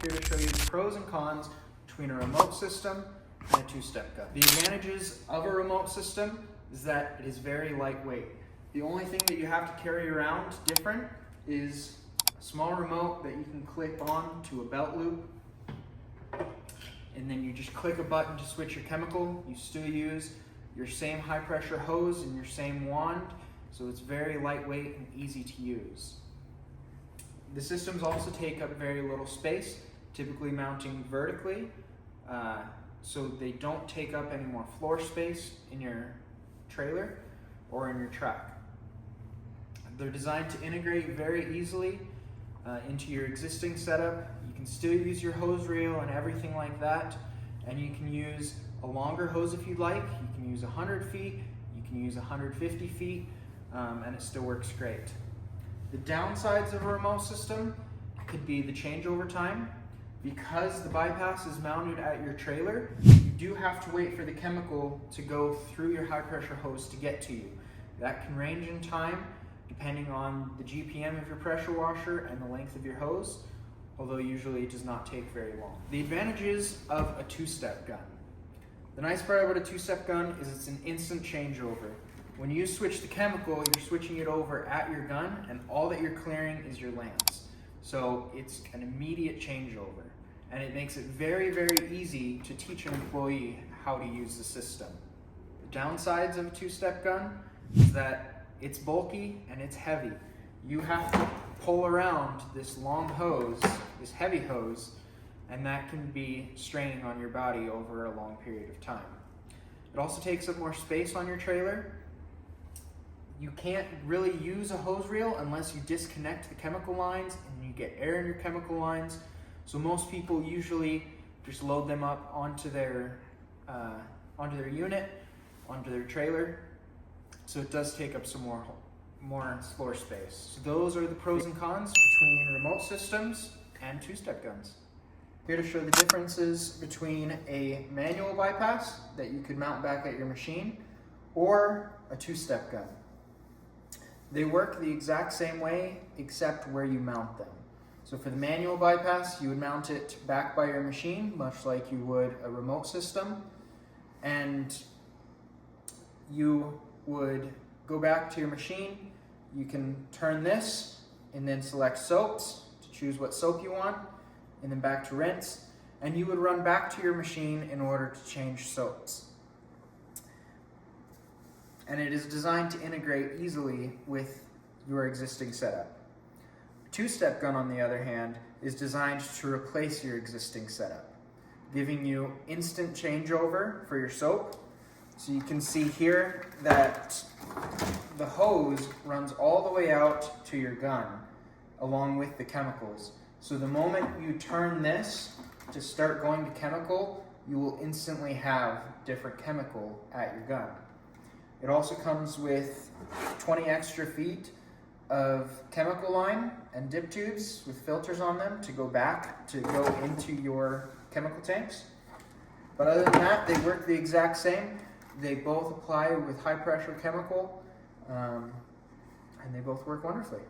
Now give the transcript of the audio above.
Here to show you the pros and cons between a remote system and a two-step gun. The advantages of a remote system is that it is very lightweight. The only thing that you have to carry around different is a small remote that you can clip on to a belt loop, and then you just click a button to switch your chemical. You still use your same high pressure hose and your same wand, so it's very lightweight and easy to use. The systems also take up very little space, typically mounting vertically, so they don't take up any more floor space in your trailer or in your truck. They're designed to integrate very easily into your existing setup. You can still use your hose reel and everything like that, and you can use a longer hose if you'd like. You can use 100 feet, you can use 150 feet, and it still works great. The downsides of a remote system could be the changeover time. Because the bypass is mounted at your trailer, you do have to wait for the chemical to go through your high pressure hose to get to you. That can range in time depending on the GPM of your pressure washer and the length of your hose, although usually it does not take very long. The advantages of a two-step gun. The nice part about a two-step gun is it's an instant changeover. When you switch the chemical, you're switching it over at your gun, and all that you're clearing is your lance. So it's an immediate changeover, and it makes it very, very easy to teach an employee how to use the system. The downsides of a two-step gun is that it's bulky and it's heavy. You have to pull around this long hose, this heavy hose, and that can be straining on your body over a long period of time. It also takes up more space on your trailer. You can't really use a hose reel unless you disconnect the chemical lines and you get air in your chemical lines. So most people usually just load them up onto their unit, onto their trailer. So it does take up some more floor space. So those are the pros and cons between remote systems and two-step guns. Here to show the differences between a manual bypass that you could mount back at your machine or a two-step gun. They work the exact same way except where you mount them. So for the manual bypass, you would mount it back by your machine, much like you would a remote system. And you would go back to your machine. You can turn this and then select soaps to choose what soap you want, and then back to rinse. And you would run back to your machine in order to change soaps. And it is designed to integrate easily with your existing setup. A two-step gun, on the other hand, is designed to replace your existing setup, giving you instant changeover for your soap. So you can see here that the hose runs all the way out to your gun, along with the chemicals. So the moment you turn this to start going to chemical, you will instantly have different chemical at your gun. It also comes with 20 extra feet of chemical line and dip tubes with filters on them to go into your chemical tanks. But other than that, they work the exact same. They both apply with high pressure chemical, and they both work wonderfully.